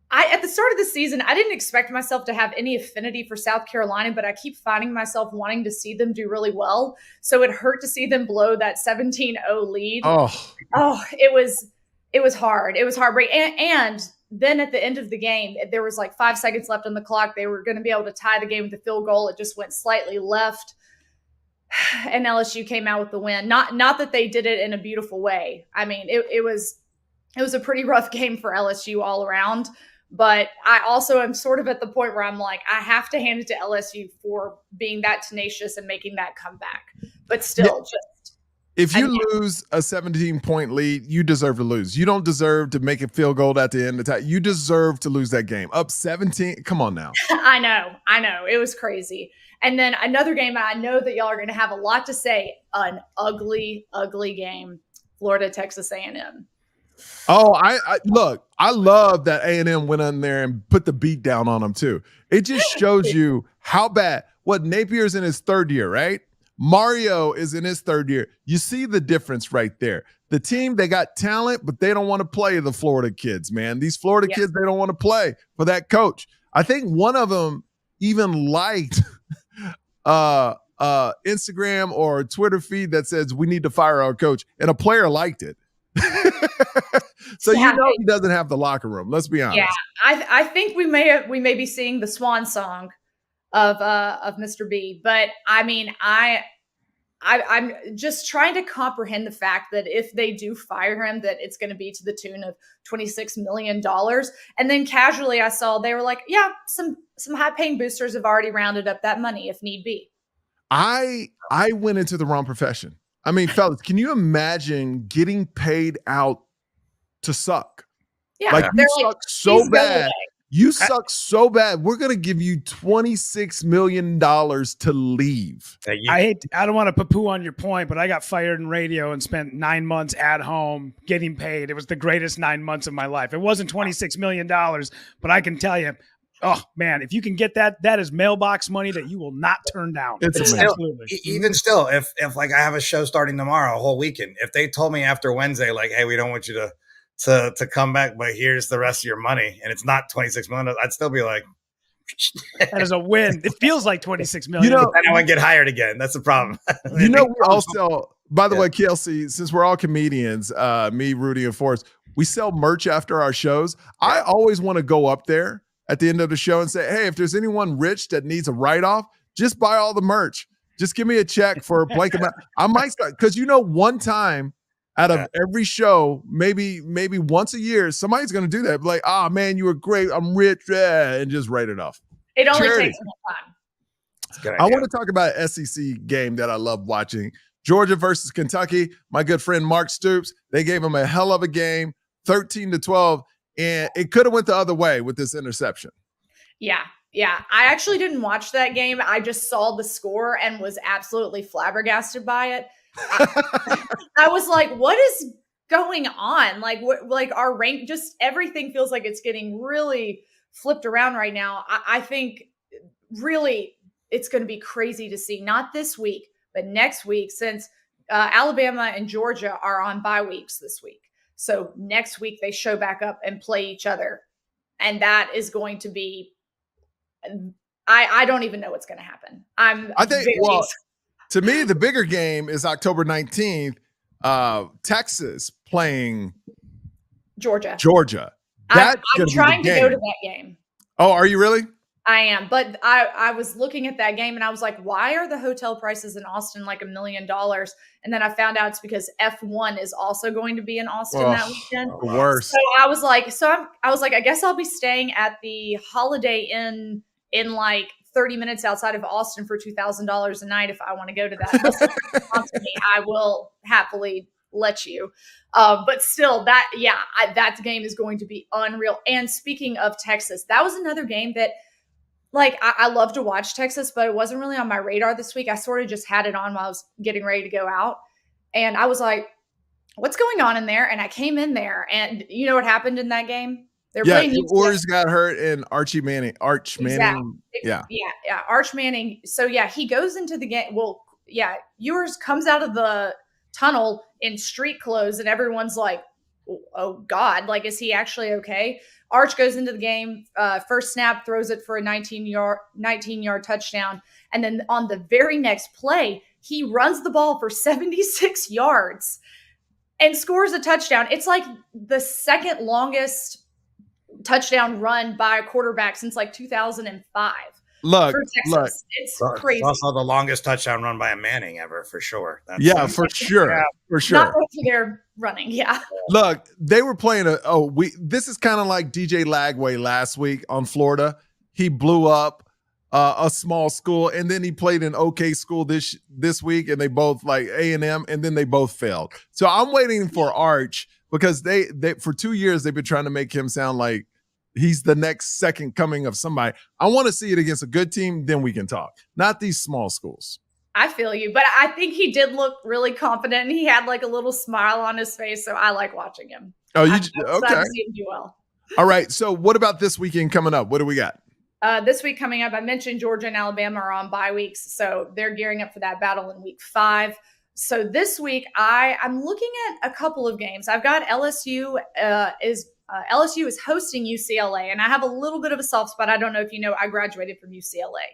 At the start of the season, I didn't expect myself to have any affinity for South Carolina, but I keep finding myself wanting to see them do really well. So it hurt to see them blow that 17-0 lead. Oh, it was hard. It was heartbreaking. And then at the end of the game, there was like 5 seconds left on the clock. They were going to be able to tie the game with a field goal. It just went slightly left. And LSU came out with the win. Not that they did it in a beautiful way. I mean, it was a pretty rough game for LSU all around. But I also am sort of at the point where I'm like, I have to hand it to LSU for being that tenacious and making that comeback. But still, if you lose a 17-point lead, you deserve to lose. You don't deserve to make a field goal at the end of the time. You deserve to lose that game. Up 17. Come on now. I know. It was crazy. And then another game I know that y'all are going to have a lot to say, an ugly, ugly game, Florida, Texas A&M. Oh, I look, I love that A&M went in there and put the beat down on them too. It just shows you how bad. What, Napier's in his third year, right? Mario is in his third year. You see the difference right there. The team, they got talent, but they don't want to play the Florida kids, man. These Florida kids, they don't want to play for that coach. I think one of them even liked Instagram or Twitter feed that says we need to fire our coach, and a player liked it. So you know he doesn't have the locker room. Let's be honest. Yeah, I think we may be seeing the swan song of Mr. B. But I mean, I'm just trying to comprehend the fact that if they do fire him, that it's going to be to the tune of $26 million. And then casually, I saw they were like, yeah, some high paying boosters have already rounded up that money if need be. I went into the wrong profession. I mean, fellas, can you imagine getting paid out to suck? Yeah, like you suck so bad. You suck so bad. We're gonna give you $26 million to leave. I don't want to poo-poo on your point, but I got fired in radio and spent 9 months at home getting paid. It was the greatest 9 months of my life. It wasn't $26 million, but I can tell you, oh man, if you can get that, that is mailbox money that you will not turn down. It's even still, if like I have a show starting tomorrow, a whole weekend, if they told me after Wednesday, like, hey, we don't want you to come back, but here's the rest of your money, and it's not $26 million, I'd still be like, that is a win. It feels like $26 million. You know, I don't want to get hired again. That's the problem. You know, we also, by the way, Kelsey, since we're all comedians, me, Rudy, and Forrest, we sell merch after our shows. I always want to go up there at the end of the show and say, hey, if there's anyone rich that needs a write-off, just buy all the merch. Just give me a check for a blank amount. I might start, because one time out of every show, maybe once a year, somebody's going to do that. Like, man, you were great. I'm rich. And just write it off. It only takes some time. I want to talk about an SEC game that I love watching. Georgia versus Kentucky. My good friend Mark Stoops, they gave him a hell of a game, 13-12. And it could have went the other way with this interception. Yeah. I actually didn't watch that game. I just saw the score and was absolutely flabbergasted by it. I was like, what is going on? Like our rank, just everything feels like it's getting really flipped around right now. I think really it's going to be crazy to see, not this week, but next week, since Alabama and Georgia are on bye weeks this week. So next week they show back up and play each other. And that is going to be, I don't even know what's going to happen. To me, the bigger game is October 19th, Texas playing Georgia. I'm trying to go to that game. Oh, are you really? I am. But I was looking at that game and I was like, why are the hotel prices in Austin like $1 million? And then I found out it's because F1 is also going to be in Austin that weekend. The worst. So I was like, I guess I'll be staying at the Holiday Inn in like 30 minutes outside of Austin for $2,000 a night if I want to go to that. I will happily let you. But still, that game is going to be unreal. And speaking of Texas, that was another game that, like, I love to watch Texas, but it wasn't really on my radar this week. I sort of just had it on while I was getting ready to go out. And I was like, what's going on in there? And I came in there, and you know what happened in that game? Urs got hurt and Arch Manning. Yeah, Arch Manning. So he goes into the game. Well, Ewers comes out of the tunnel in street clothes, and everyone's like, oh God, like, is he actually okay? Arch goes into the game, first snap, throws it for a 19-yard touchdown. And then on the very next play, he runs the ball for 76 yards and scores a touchdown. It's like the second longest touchdown run by a quarterback since like 2005. Look, it's crazy. It's also the longest touchdown run by a Manning ever, for sure. For sure. Not they're running, Look, they were playing this is kind of like DJ Lagway last week on Florida. He blew up a small school, and then he played an okay school this week, and they both, like, A&M, and then they both failed. So I'm waiting for Arch, because they for 2 years they've been trying to make him sound like he's the next second coming of somebody. I want to see it against a good team, then we can talk. Not these small schools. I feel you, but I think he did look really confident, and he had like a little smile on his face, so I like watching him. Oh, I'm okay. glad to see him do well. All right. So what about this weekend coming up? What do we got? This week coming up, I mentioned Georgia and Alabama are on bye weeks, so they're gearing up for that battle in week 5. So this week, I'm looking at a couple of games. I've got LSU is hosting UCLA, and I have a little bit of a soft spot. I don't know if you know, I graduated from UCLA.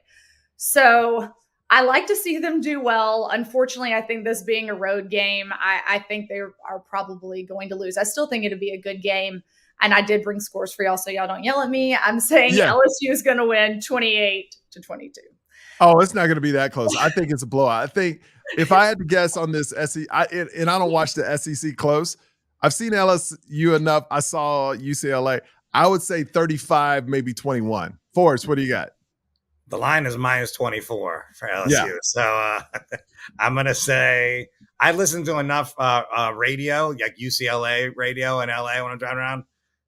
So I like to see them do well. Unfortunately, I think this being a road game, I think they are probably going to lose. I still think it'll be a good game. And I did bring scores for y'all, so y'all don't yell at me. I'm saying LSU is going to win 28-22. Oh, it's not going to be that close. I think it's a blowout. I think if I had to guess on this SEC, and I don't watch the SEC close, I've seen LSU enough. I saw UCLA. I would say 35, maybe 21. Forrest, what do you got? The line is -24 for LSU. Yeah. So I'm going to say I listen to enough radio, like UCLA radio in LA when I'm driving around,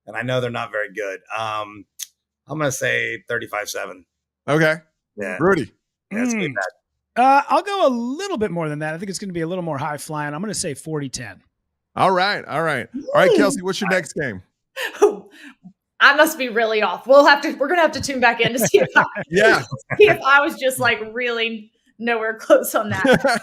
and I know they're not very good. I'm going to say 35-7. Okay. Yeah. Rudy. Yeah, it's good. I'll go a little bit more than that. I think it's going to be a little more high flying. I'm going to say 40-10. All right. All right, Kelsey, what's your next game? I must be really off. We're going to have to tune back in to see if I was just like really nowhere close on that.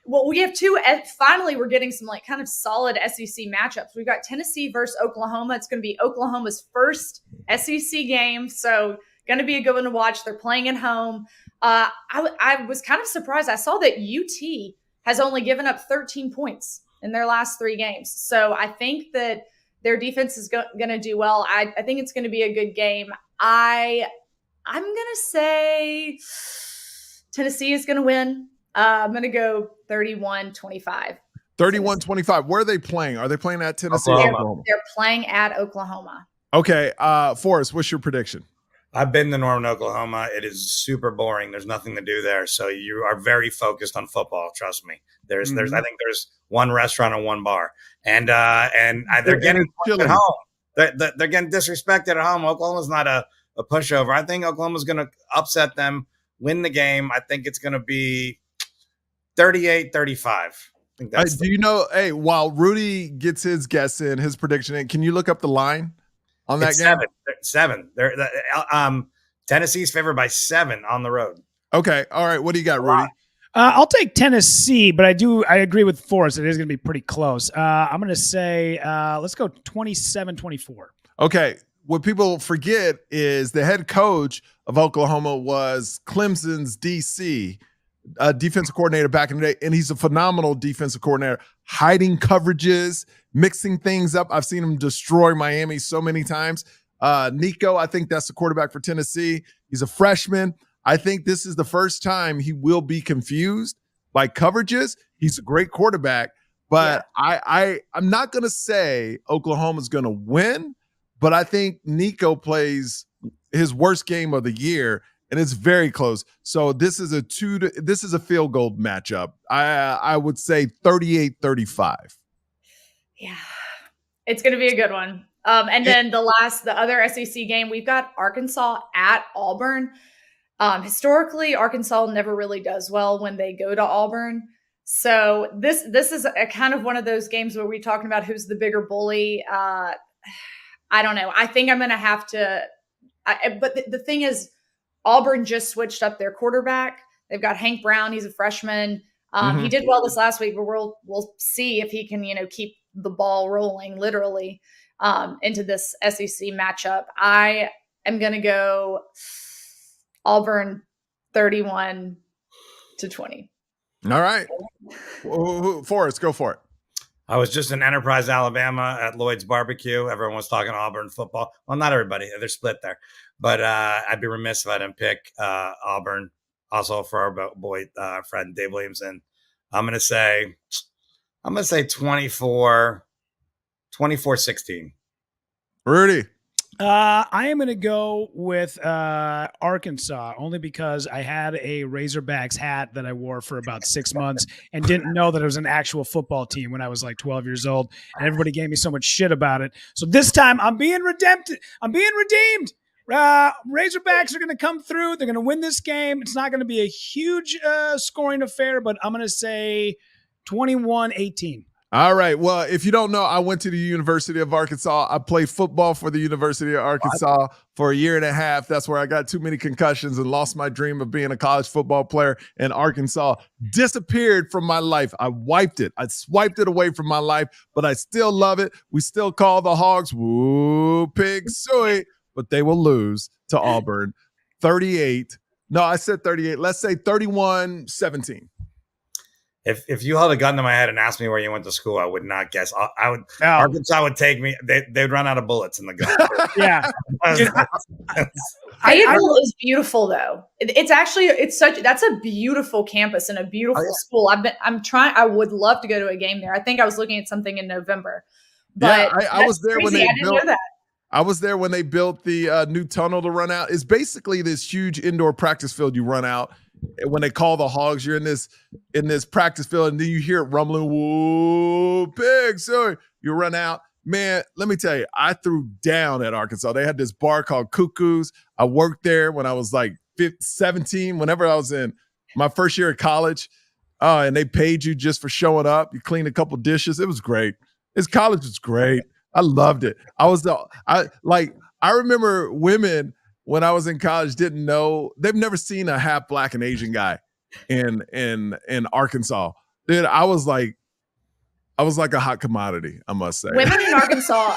Well, we have two. Finally, we're getting some like kind of solid SEC matchups. We've got Tennessee versus Oklahoma. It's going to be Oklahoma's first SEC game, so going to be a good one to watch. They're playing at home. I was kind of surprised. I saw that UT has only given up 13 points in their last 3 games. So I think that their defense is going to do well. I think it's going to be a good game. I'm going to say Tennessee is going to win. I'm going to go 31-25. 31-25. Where are they playing? Are they playing at Tennessee? Oklahoma. They're playing at Oklahoma. Okay. Forrest, what's your prediction? I've been to Norman, Oklahoma. It is super boring. There's nothing to do there. So you are very focused on football. Trust me. I think there's one restaurant and one bar, and they're getting at home. They're getting disrespected at home. Oklahoma's not a pushover. I think Oklahoma's going to upset them, win the game. I think it's going to be 38-35. I think that's do you know? Hey, while Rudy gets his guess in, his prediction in, can you look up the line on that game? 7. Tennessee's favored by 7 on the road. Okay. All right. What do you got, Rudy? I'll take Tennessee, but I agree with Forrest. It is going to be pretty close. I'm going to say let's go 27-24. Okay. What people forget is the head coach of Oklahoma was Clemson's DC, defensive coordinator back in the day, and he's a phenomenal defensive coordinator, hiding coverages, mixing things up. I've seen him destroy Miami so many times. Nico, I think that's the quarterback for Tennessee. He's a freshman. I think this is the first time he will be confused by coverages. He's a great quarterback, but I'm not going to say Oklahoma's going to win, but I think Nico plays his worst game of the year, and it's very close. So this is a field goal matchup. I would say 38-35. Yeah, it's going to be a good one. And then the other SEC game, we've got Arkansas at Auburn. Historically, Arkansas never really does well when they go to Auburn. So this is a kind of one of those games where we're talking about who's the bigger bully. I don't know. I think I'm going to have to. But the thing is, Auburn just switched up their quarterback. They've got Hank Brown. He's a freshman. He did well this last week, but we'll see if he can keep the ball rolling literally into this SEC matchup. I am going to go Auburn 31-20. All right. Forrest, go for it. I was just in Enterprise, Alabama at Lloyd's Barbecue. Everyone was talking Auburn football. Well, not everybody. They're split there. But I'd be remiss if I didn't pick Auburn. Also for our boy friend Dave Williamson. I'm going to say 24-16. Rudy. I am going to go with Arkansas, only because I had a Razorbacks hat that I wore for about 6 months and didn't know that it was an actual football team when I was like 12 years old, and everybody gave me so much shit about it. So this time I'm being redeemed. Razorbacks are going to come through. They're going to win this game. It's not going to be a huge scoring affair, but I'm going to say 21-18. All right. Well, if you don't know, I went to the University of Arkansas. I played football for the University of Arkansas for a year and a half. That's where I got too many concussions and lost my dream of being a college football player. And Arkansas disappeared from my life. I wiped it. I swiped it away from my life, but I still love it. We still call the Hogs, woo, pig suey, but they will lose to Auburn 38. No, I said 38. Let's say 31-17. If you held a gun to my head and asked me where you went to school, I would not guess. Arkansas would take me. They'd run out of bullets in the gun. Yeah. Fayetteville is beautiful, though. That's a beautiful campus and a beautiful school. I would love to go to a game there. I think I was looking at something in November. But yeah, I was there crazy. when they didn't know that. I was there when they built the new tunnel to run out. It's basically this huge indoor practice field you run out. When they call the Hogs, you're in this practice field, and then you hear it rumbling, whoa, pig, sorry. You run out. Man, let me tell you, I threw down at Arkansas. They had this bar called Cuckoo's. I worked there when I was like 17, whenever I was in my first year of college. And they paid you just for showing up. You cleaned a couple dishes. It was great. College was great. I loved it. I remember women when I was in college didn't know, they've never seen a half black and Asian guy in Arkansas. Dude, I was like a hot commodity, I must say. Women in Arkansas,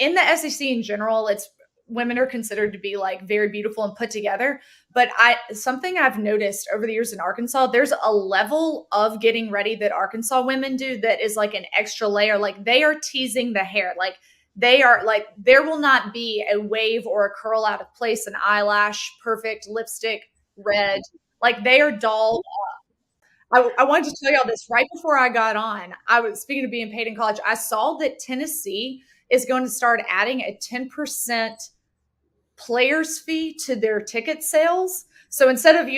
in the SEC in general, women are considered to be like very beautiful and put together. But something I've noticed over the years in Arkansas, there's a level of getting ready that Arkansas women do that is like an extra layer. Like they are teasing the hair. Like they are like, there will not be a wave or a curl out of place, an eyelash, perfect lipstick, red. Like they are dolled up. I wanted to tell y'all this right before I got on. I was speaking of being paid in college. I saw that Tennessee is going to start adding a 10% players fee to their ticket sales. So instead of,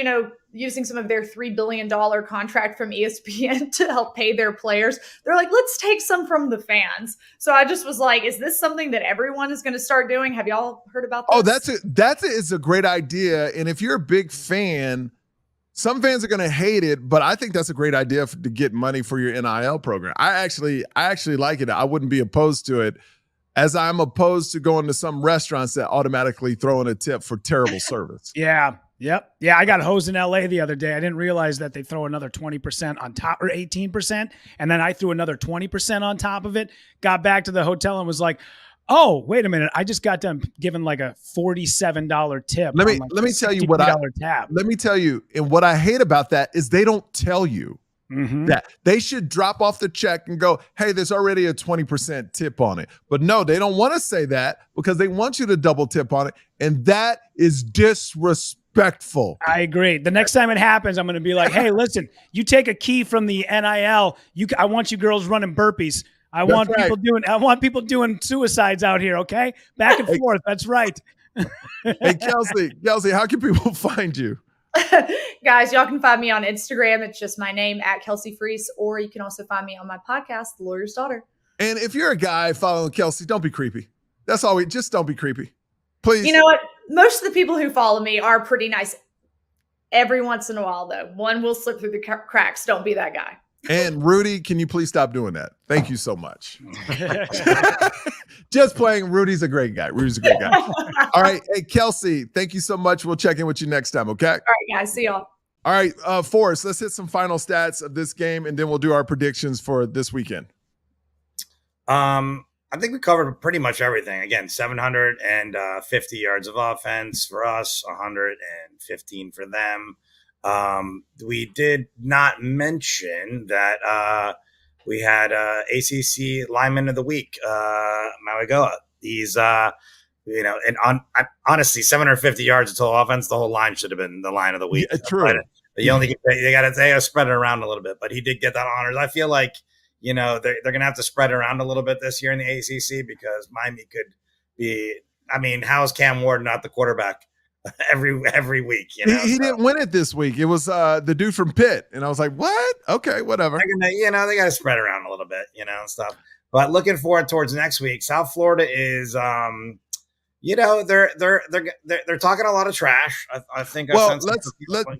using some of their $3 billion contract from ESPN to help pay their players, they're like, let's take some from the fans. So I just was like, is this something that everyone is going to start doing? Have y'all heard about this? Oh, that is a great idea. And if you're a big fan, some fans are going to hate it, but I think that's a great idea to get money for your NIL program. I actually like it. I wouldn't be opposed to it, as I'm opposed to going to some restaurants that automatically throw in a tip for terrible service. Yeah. Yep. Yeah, I got hosed in LA the other day. I didn't realize that they throw another 20% on top, or 18%. And then I threw another 20% on top of it, got back to the hotel and was like, oh, wait a minute. I just got done giving like a $47 tip. Let me tell you let me tell you, and what I hate about that is they don't tell you that. They should drop off the check and go, hey, there's already a 20% tip on it. But no, they don't want to say that because they want you to double tip on it. And that is disrespectful. I agree. The next time it happens, I'm going to be like, hey, listen, you take a key from the NIL. I want you girls running burpees. I want people doing suicides out here. Okay. Back and forth. That's right. Hey, Kelsey, how can people find you? Guys, y'all can find me on Instagram. It's just my name at Kelsey Farese, or you can also find me on my podcast, The Lawyer's Daughter. And if you're a guy following Kelsey, don't be creepy. That's all just don't be creepy. Please. You know what? Most of the people who follow me are pretty nice. Every once in a while, though, one will slip through the cracks. Don't be that guy. And Rudy, can you please stop doing that? Thank you so much. Just playing. Rudy's a great guy. All right. Hey, Kelsey, thank you so much. We'll check in with you next time, okay? All right, guys. See y'all. All right, Forrest, let's hit some final stats of this game, and then we'll do our predictions for this weekend. I think we covered pretty much everything. Again, 750 yards of offense for us, 115 for them. We did not mention that we had ACC Lineman of the Week, Mauigoa. He's, honestly, 750 yards of total offense. The whole line should have been the line of the week. Yeah, true. But you only they got to spread it around a little bit. But he did get that honors. I feel like they're going to have to spread it around a little bit this year in the ACC because Miami could be. I mean, how is Cam Ward not the quarterback every week? You know, he didn't win it this week. It was the dude from Pitt, and I was like, what? Okay, whatever. They got to spread around a little bit, you know, and stuff. But looking forward towards next week, South Florida is, you know, they're talking a lot of trash. I think.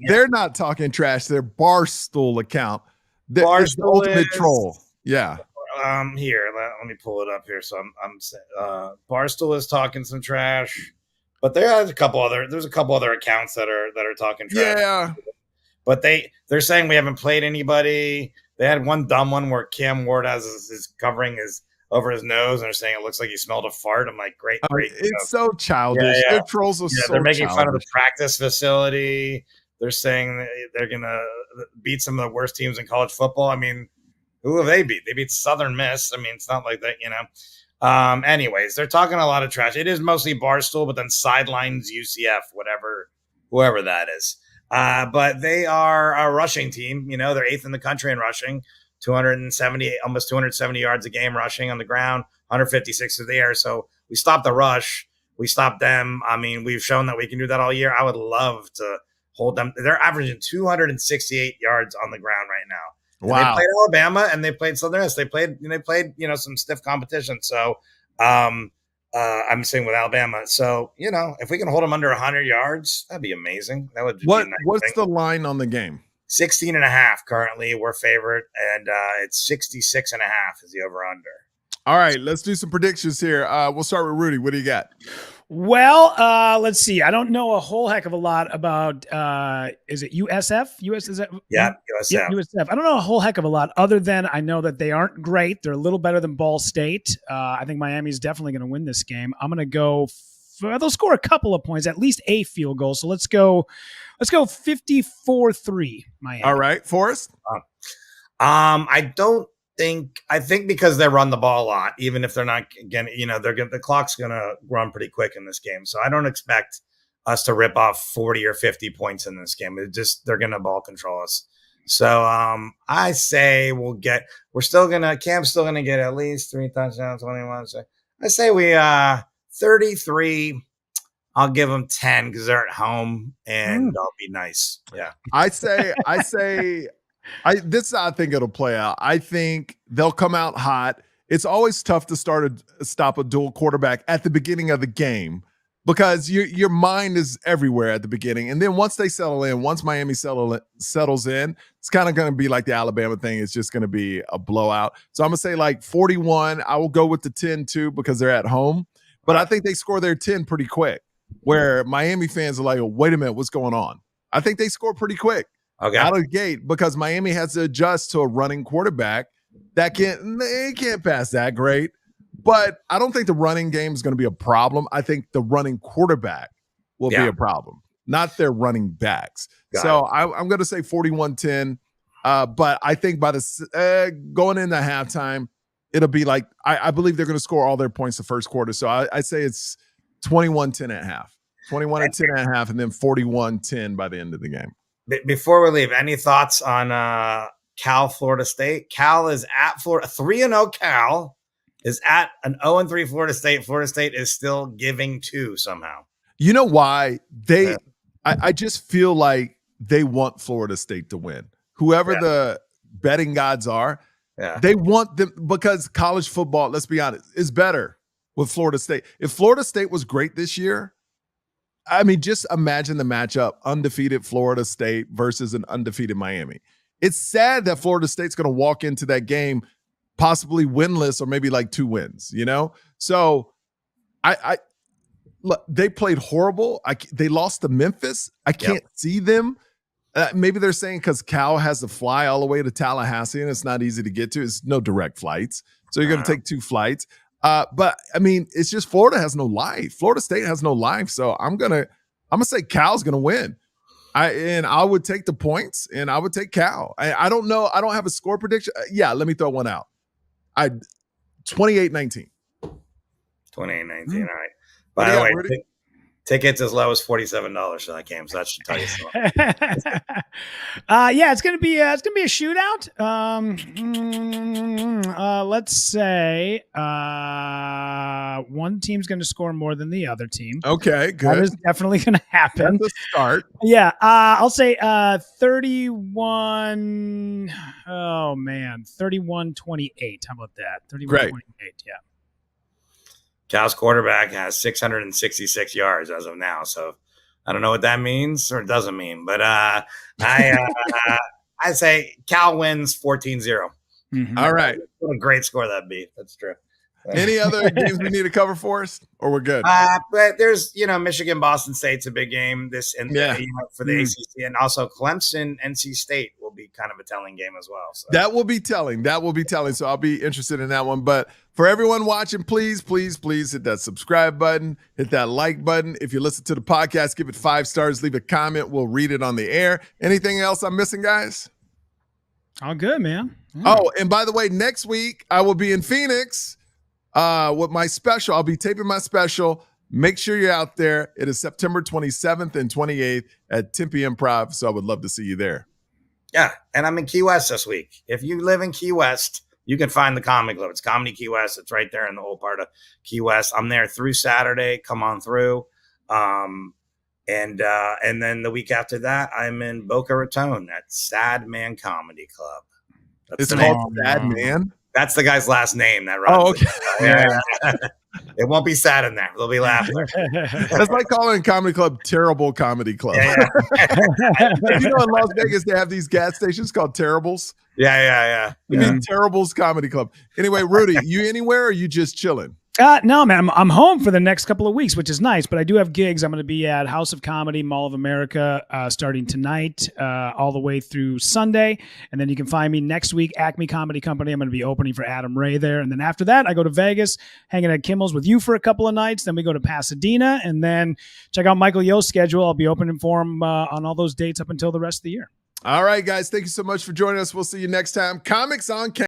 They're not talking trash. Their Barstool account. Barstool is the ultimate troll. Yeah. Here, let me pull it up here. So Barstool is talking some trash, but there's a couple other accounts that are talking trash. Yeah. But they're saying we haven't played anybody. They had one dumb one where Cam Ward has his covering over his nose, and they're saying it looks like he smelled a fart. I'm like, great. It's so childish. Yeah. Their trolls are so they're making childish. fun of the practice facility. They're saying that they're gonna beat some of the worst teams in college football. I mean, who have they beat? They beat Southern Miss. I mean, it's not like that, you know. Anyways, they're talking a lot of trash. It is mostly Barstool, but then sidelines UCF, whoever that is. But they are a rushing team. You know, they're 8th in the country in rushing, almost 270 yards a game rushing on the ground, 156 through the air. So we stopped the rush. We stopped them. I mean, we've shown that we can do that all year. I would love to hold them. They're averaging 268 yards on the ground right now. Wow. They played Alabama and they played Southern Miss. They played, you know, some stiff competition. So, I'm saying with Alabama. So, you know, if we can hold them under 100 yards, that'd be amazing. That would be a nice what's thing. The line on the game? 16.5 currently. We're favored, and it's 66.5 is the over under. All right, let's do some predictions here. We'll start with Rudy. What do you got? Well, let's see. I don't know a whole heck of a lot about is it USF? Is that USF. Yeah, USF. I don't know a whole heck of a lot other than I know that they aren't great. They're a little better than Ball State. I think Miami's definitely going to win this game. I'm going to go they'll score a couple of points, at least a field goal. So let's go 54-3 Miami. All right, Forrest? I think because they run the ball a lot, even if they're not getting, you know, the clock's going to run pretty quick in this game. So I don't expect us to rip off 40 or 50 points in this game. They're going to ball control us. So I say Cam's still going to get at least 3 touchdowns, 21. So I say we 33. I'll give them 10 because they're at home and I'll be nice. Yeah. I think it'll play out. I think they'll come out hot. It's always tough to stop a dual quarterback at the beginning of the game because your mind is everywhere at the beginning. And then once they settle in, once Miami settles in, it's kind of going to be like the Alabama thing. It's just going to be a blowout. So I'm going to say like 41. I will go with the 10 too because they're at home. But I think they score their 10 pretty quick where Miami fans are like, oh, wait a minute, what's going on? I think they score pretty quick. Okay. Out of the gate because Miami has to adjust to a running quarterback that can't pass that great. But I don't think the running game is going to be a problem. I think the running quarterback will be a problem, not their running backs. I'm going to say 41-10. But I think by going into halftime, it'll be like I believe they're going to score all their points the first quarter. So I say it's 21-10 at half, 21-10 at half, and then 41-10 by the end of the game. Before we leave, any thoughts on Cal, Florida State? Cal is at Florida. 3-0 Cal is at an 0-3 Florida State. Florida State is still giving 2 somehow. You know why? I just feel like they want Florida State to win. Whoever the betting gods are, they want them because college football, let's be honest, is better with Florida State. If Florida State was great this year, I mean, just imagine the matchup, undefeated Florida State versus an undefeated Miami. It's sad that Florida State's going to walk into that game possibly winless or maybe like 2 wins, you know? So look, they played horrible. They lost to Memphis. I can't see them. Maybe they're saying because Cal has to fly all the way to Tallahassee and it's not easy to get to. It's no direct flights. So you're going to take 2 flights. But I mean, it's just Florida has no life. Florida State has no life. So I'm gonna say Cal's gonna win. I would take the points and I would take Cal. I don't know. I don't have a score prediction. Let me throw one out. 28-19. 28-19. All right. By the way, tickets as low as $47 for that game. So that should tell you something. It's gonna be a shootout. let's say one team's going to score more than the other team. Okay, good. That is definitely going to happen. That's a start. Yeah, I'll say 31. Oh man, 31-28. How about that? 31-28. Yeah. Cal's quarterback has 666 yards as of now. So I don't know what that means or doesn't mean, but I say Cal wins 14-0. Mm-hmm. All right. What a great score that'd be. That's true. Any other games we need to cover for us, or we're good? But there's, Michigan, Boston State's a big game for the ACC, and also Clemson, NC State will be kind of a telling game as well. So. That will be telling. So I'll be interested in that one. But for everyone watching, please hit that subscribe button, hit that like button. If you listen to the podcast, give it 5 stars, leave a comment. We'll read it on the air. Anything else I'm missing, guys? All good, man. Yeah. Oh, and by the way, next week I will be in Phoenix with my special. I'll be taping my special. Make sure you're out there. It is September 27th and 28th at Tempe Improv. So I would love to see you there. Yeah, and I'm in Key West this week. If you live in Key West, you can find the Comedy Club. It's Comedy Key West. It's right there in the whole part of Key West. I'm there through Saturday. Come on through. And then the week after that, I'm in Boca Raton at Sad Man Comedy Club. It's called Sad Man. That's the guy's last name that runs. Oh, okay. Yeah. It won't be sad in there. There'll be laughter. That's like calling a comedy club Terrible Comedy Club. Yeah. In Las Vegas, they have these gas stations called Terribles. Yeah. You mean Terribles Comedy Club. Anyway, Rudy, you anywhere or are you just chilling? No, man, I'm home for the next couple of weeks, which is nice, but I do have gigs. I'm going to be at House of Comedy, Mall of America, starting tonight, all the way through Sunday. And then you can find me next week, Acme Comedy Company. I'm going to be opening for Adam Ray there. And then after that, I go to Vegas, hanging at Kimmel's with you for a couple of nights. Then we go to Pasadena, and then check out Michael Yo's schedule. I'll be opening for him on all those dates up until the rest of the year. All right, guys. Thank you so much for joining us. We'll see you next time. Comics on Campus.